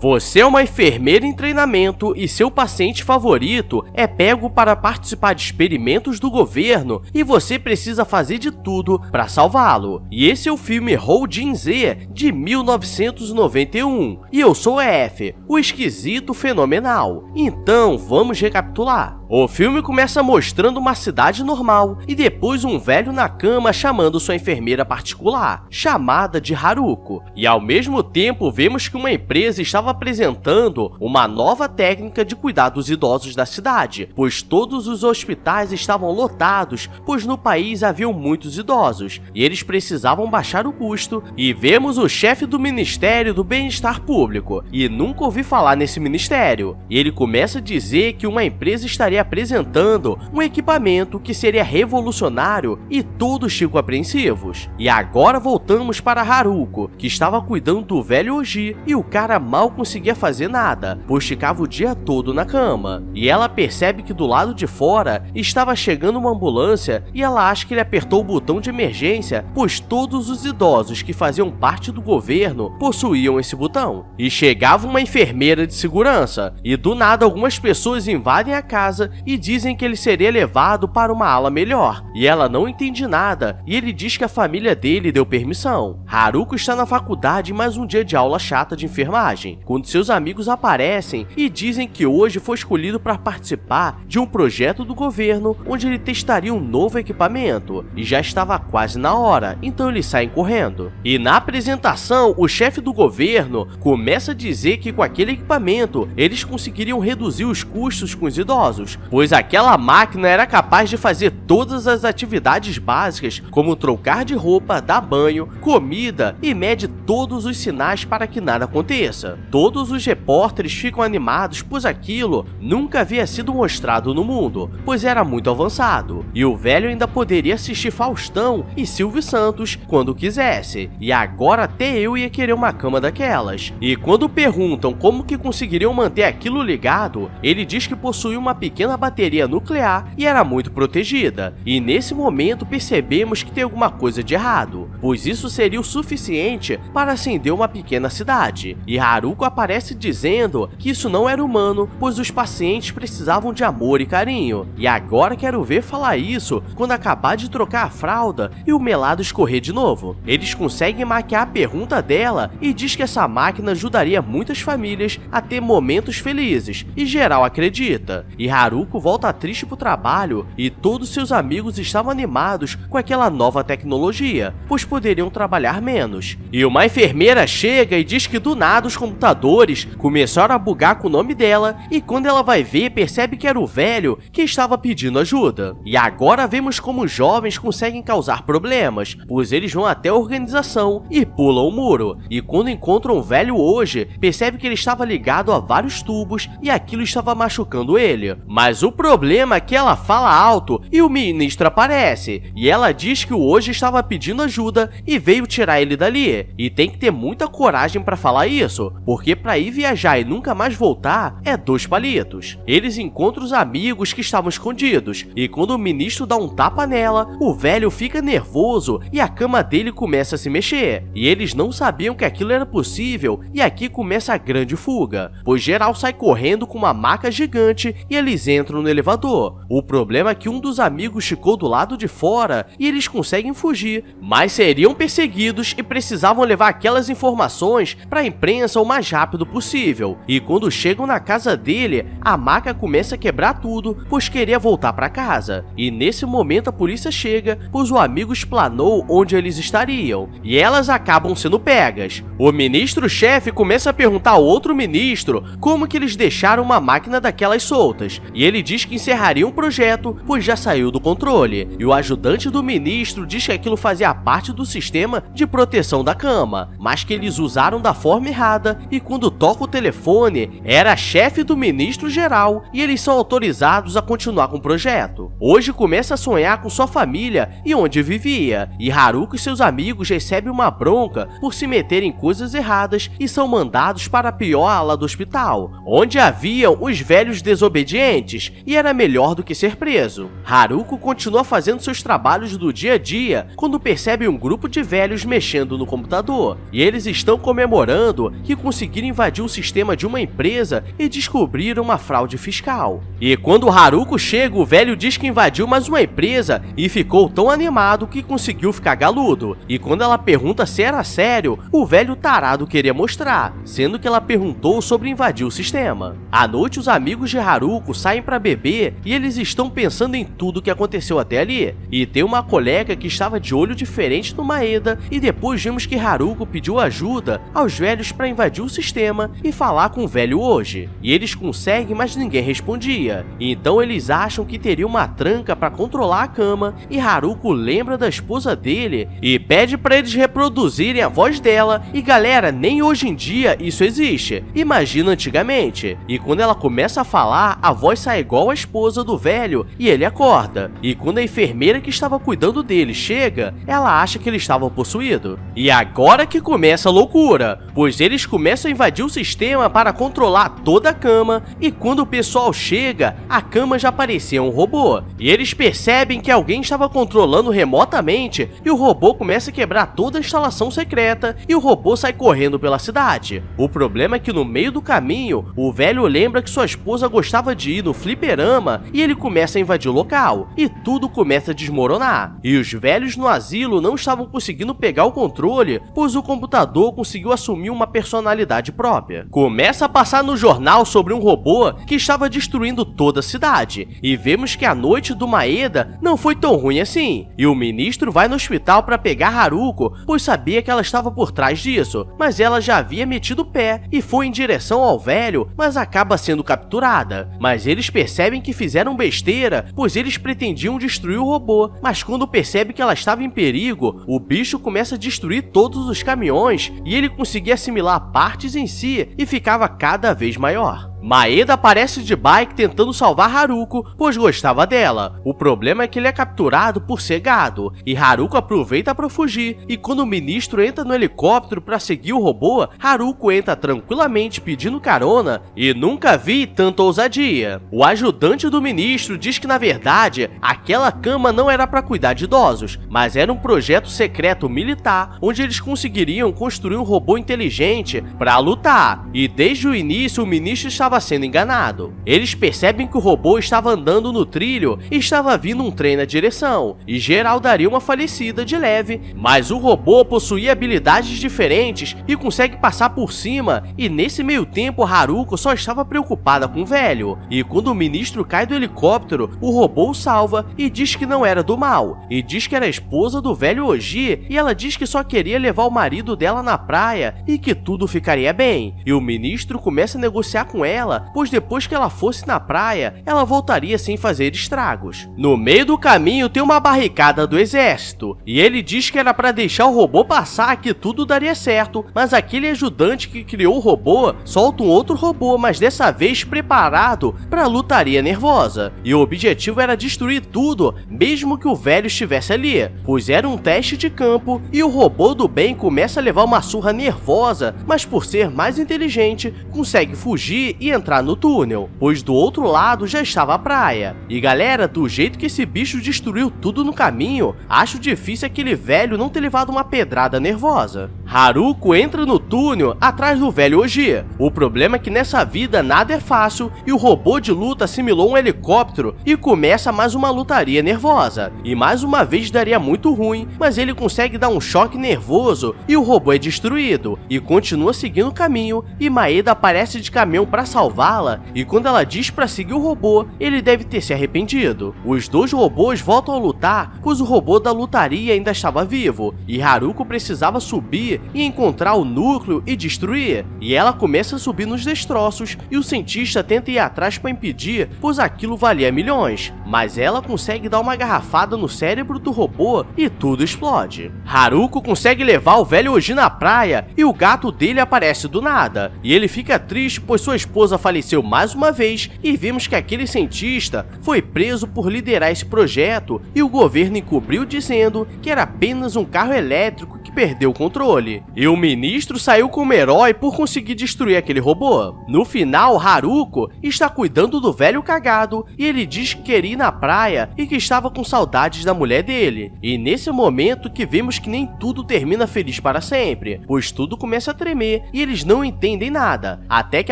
Você é uma enfermeira em treinamento e seu paciente favorito é pego para participar de experimentos do governo e você precisa fazer de tudo para salvá-lo. E esse é o filme Rodin Z, de 1991. E eu sou F, o esquisito fenomenal. Então, vamos recapitular. O filme começa mostrando uma cidade normal e depois um velho na cama chamando sua enfermeira particular, chamada de Haruko. E ao mesmo tempo vemos que uma empresa estava apresentando uma nova técnica de cuidar dos idosos da cidade, pois todos os hospitais estavam lotados, pois no país haviam muitos idosos e eles precisavam baixar o custo. E vemos o chefe do Ministério do Bem-Estar Público, e nunca ouvi falar nesse ministério. E ele começa a dizer que uma empresa estaria apresentando um equipamento que seria revolucionário e todos ficam apreensivos. E agora voltamos para Haruko, que estava cuidando do velho Oji e o cara mal conseguia fazer nada, pois ficava o dia todo na cama. E ela percebe que do lado de fora estava chegando uma ambulância e ela acha que ele apertou o botão de emergência, pois todos os idosos que faziam parte do governo possuíam esse botão. E chegava uma enfermeira de segurança e do nada algumas pessoas invadem a casa e dizem que ele seria levado para uma ala melhor. E ela não entende nada e ele diz que a família dele deu permissão. Haruko está na faculdade em mais um dia de aula chata de enfermagem, quando seus amigos aparecem e dizem que hoje foi escolhido para participar de um projeto do governo onde ele testaria um novo equipamento. E já estava quase na hora, então eles saem correndo. E na apresentação, o chefe do governo começa a dizer que com aquele equipamento eles conseguiriam reduzir os custos com os idosos, pois aquela máquina era capaz de fazer todas as atividades básicas, como trocar de roupa, dar banho, comida e mede todos os sinais para que nada aconteça. Todos os repórteres ficam animados, pois aquilo nunca havia sido mostrado no mundo, pois era muito avançado. E o velho ainda poderia assistir Faustão e Silvio Santos quando quisesse. E agora até eu ia querer uma cama daquelas. E quando perguntam como que conseguiriam manter aquilo ligado, ele diz que possuía uma pequena bateria nuclear e era muito protegida. E nesse momento percebemos que tem alguma coisa de errado, pois isso seria o suficiente para acender uma pequena cidade. E Haruko aparece dizendo que isso não era humano, pois os pacientes precisavam de amor e carinho. E agora quero ver falar isso quando acabar de trocar a fralda e o melado escorrer de novo. Eles conseguem maquiar a pergunta dela e diz que essa máquina ajudaria muitas famílias a ter momentos felizes, e geral acredita. E Haruko volta triste pro trabalho e todos seus amigos estavam animados com aquela nova tecnologia, pois poderiam trabalhar menos. E uma enfermeira chega e diz que do nada os computadores começaram a bugar com o nome dela e quando ela vai ver percebe que era o velho que estava pedindo ajuda. E agora vemos como os jovens conseguem causar problemas, pois eles vão até a organização e pulam o muro. E quando encontram o velho hoje, percebe que ele estava ligado a vários tubos e aquilo estava machucando ele. Mas o problema é que ela fala alto e o ministro aparece. E ela diz que o hoje estava pedindo ajuda e veio tirar ele dali. E tem que ter muita coragem para falar isso, porque para ir viajar e nunca mais voltar é 2 palitos. Eles encontram os amigos que estavam escondidos. E quando o ministro dá um tapa nela, o velho fica nervoso e a cama dele começa a se mexer. E eles não sabiam que aquilo era possível e aqui começa a grande fuga, pois geral sai correndo com uma maca gigante e eles entram no elevador. O problema é que um dos amigos ficou do lado de fora e eles conseguem fugir, mas seriam perseguidos e precisavam levar aquelas informações para a imprensa o mais rápido possível. E quando chegam na casa dele, a maca começa a quebrar tudo, pois queria voltar para casa. E nesse momento a polícia chega, pois o amigo explanou onde eles estariam, e elas acabam sendo pegas. O ministro-chefe começa a perguntar ao outro ministro como que eles deixaram uma máquina daquelas soltas, e ele diz que encerraria o projeto, pois já saiu do controle. E o ajudante do ministro diz que aquilo fazia parte do sistema de proteção da cama, mas que eles usaram da forma errada, e quando toca o telefone, era a chefe do ministro geral, e eles são autorizados a continuar com o projeto. Hoje começa a sonhar com sua família e onde vivia, e Haruko e seus amigos recebem uma bronca por se meterem em coisas erradas e são mandados para a pior ala do hospital, onde haviam os velhos desobedientes diferentes e era melhor do que ser preso. Haruko continua fazendo seus trabalhos do dia a dia quando percebe um grupo de velhos mexendo no computador, e eles estão comemorando que conseguiram invadir o sistema de uma empresa e descobriram uma fraude fiscal. E quando Haruko chega, o velho diz que invadiu mais uma empresa e ficou tão animado que conseguiu ficar galudo. E quando ela pergunta se era sério, o velho tarado queria mostrar, sendo que ela perguntou sobre invadir o sistema. À noite, os amigos de Haruko saem para beber e eles estão pensando em tudo que aconteceu até ali. E tem uma colega que estava de olho diferente no Maeda, e depois vimos que Haruko pediu ajuda aos velhos para invadir o sistema e falar com o velho hoje. E eles conseguem, mas ninguém respondia. Então eles acham que teria uma tranca para controlar a cama, e Haruko lembra da esposa dele e pede para eles reproduzirem a voz dela. E galera, nem hoje em dia isso existe. Imagina antigamente. E quando ela começa a falar, a voz sai igual a esposa do velho e ele acorda. E quando a enfermeira que estava cuidando dele chega, ela acha que ele estava possuído. E agora que começa a loucura, pois eles começam a invadir o sistema para controlar toda a cama, e quando o pessoal chega, a cama já parecia um robô. E eles percebem que alguém estava controlando remotamente, e o robô começa a quebrar toda a instalação secreta, e o robô sai correndo pela cidade. O problema é que no meio do caminho, o velho lembra que sua esposa gostava de ir no fliperama, e ele começa a invadir o local, e tudo começa a desmoronar. E os velhos no asilo não estavam conseguindo pegar o controle, pois o computador conseguiu assumir uma personalidade própria. Começa a passar no jornal sobre um robô que estava destruindo toda a cidade, e vemos que a noite do Maeda não foi tão ruim assim, e o ministro vai no hospital para pegar Haruko, pois sabia que ela estava por trás disso, mas ela já havia metido o pé e foi em direção ao velho, mas acaba sendo capturada. Mas eles percebem que fizeram besteira, pois eles pretendiam destruir o robô, mas quando percebe que ela estava em perigo, o bicho começa a destruir todos os caminhões e ele conseguia assimilar partes em si e ficava cada vez maior. Maeda aparece de bike tentando salvar Haruko, pois gostava dela. O problema é que ele é capturado por ser gado, e Haruko aproveita para fugir, e quando o ministro entra no helicóptero para seguir o robô, Haruko entra tranquilamente pedindo carona, e nunca vi tanta ousadia. O ajudante do ministro diz que na verdade, aquela cama não era para cuidar de idosos, mas era um projeto secreto militar, onde eles conseguiriam construir um robô inteligente para lutar, e desde o início o ministro estava sendo enganado. Eles percebem que o robô estava andando no trilho e estava vindo um trem na direção, e geral daria uma falecida de leve, mas o robô possuía habilidades diferentes e consegue passar por cima, e nesse meio tempo Haruko só estava preocupada com o velho, e quando o ministro cai do helicóptero, o robô o salva e diz que não era do mal, e diz que era a esposa do velho Oji, e ela diz que só queria levar o marido dela na praia e que tudo ficaria bem, e o ministro começa a negociar com ela, pois depois que ela fosse na praia, ela voltaria sem fazer estragos. No meio do caminho tem uma barricada do exército, e ele diz que era para deixar o robô passar que tudo daria certo, mas aquele ajudante que criou o robô solta um outro robô, mas dessa vez preparado para a lutaria nervosa, e o objetivo era destruir tudo, mesmo que o velho estivesse ali, pois era um teste de campo, e o robô do bem começa a levar uma surra nervosa, mas por ser mais inteligente, consegue fugir e entrar no túnel, pois do outro lado já estava a praia. E galera, do jeito que esse bicho destruiu tudo no caminho, acho difícil aquele velho não ter levado uma pedrada nervosa. Haruko entra no túnel atrás do velho Oji. O problema é que nessa vida nada é fácil, e o robô de luta assimilou um helicóptero e começa mais uma lutaria nervosa. E mais uma vez daria muito ruim, mas ele consegue dar um choque nervoso e o robô é destruído, e continua seguindo o caminho, e Maeda aparece de caminhão para salvá-la, e quando ela diz para seguir o robô, ele deve ter se arrependido. Os dois robôs voltam a lutar, pois o robô da lutaria ainda estava vivo, e Haruko precisava subir e encontrar o núcleo e destruir, e ela começa a subir nos destroços, e o cientista tenta ir atrás para impedir, pois aquilo valia milhões, mas ela consegue dar uma garrafada no cérebro do robô e tudo explode. Haruko consegue levar o velho Oji na praia, e o gato dele aparece do nada, e ele fica triste pois sua esposa faleceu mais uma vez, e vimos que aquele cientista foi preso por liderar esse projeto, e o governo encobriu dizendo que era apenas um carro elétrico que perdeu o controle. E o ministro saiu como herói por conseguir destruir aquele robô. No final, Haruko está cuidando do velho cagado e ele diz que queria ir na praia e que estava com saudades da mulher dele. E nesse momento que vemos que nem tudo termina feliz para sempre, pois tudo começa a tremer e eles não entendem nada, até que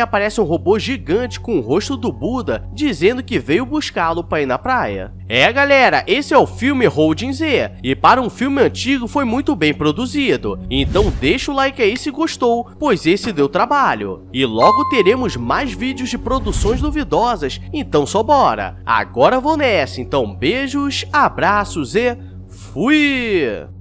aparece um robô gigante com o rosto do Buda dizendo que veio buscá-lo para ir na praia. Galera, esse é o filme Holding Z, e para um filme antigo foi muito bem produzido, então deixa o like aí se gostou, pois esse deu trabalho. E logo teremos mais vídeos de produções duvidosas, então só bora! Agora vou nessa, então beijos, abraços e fui!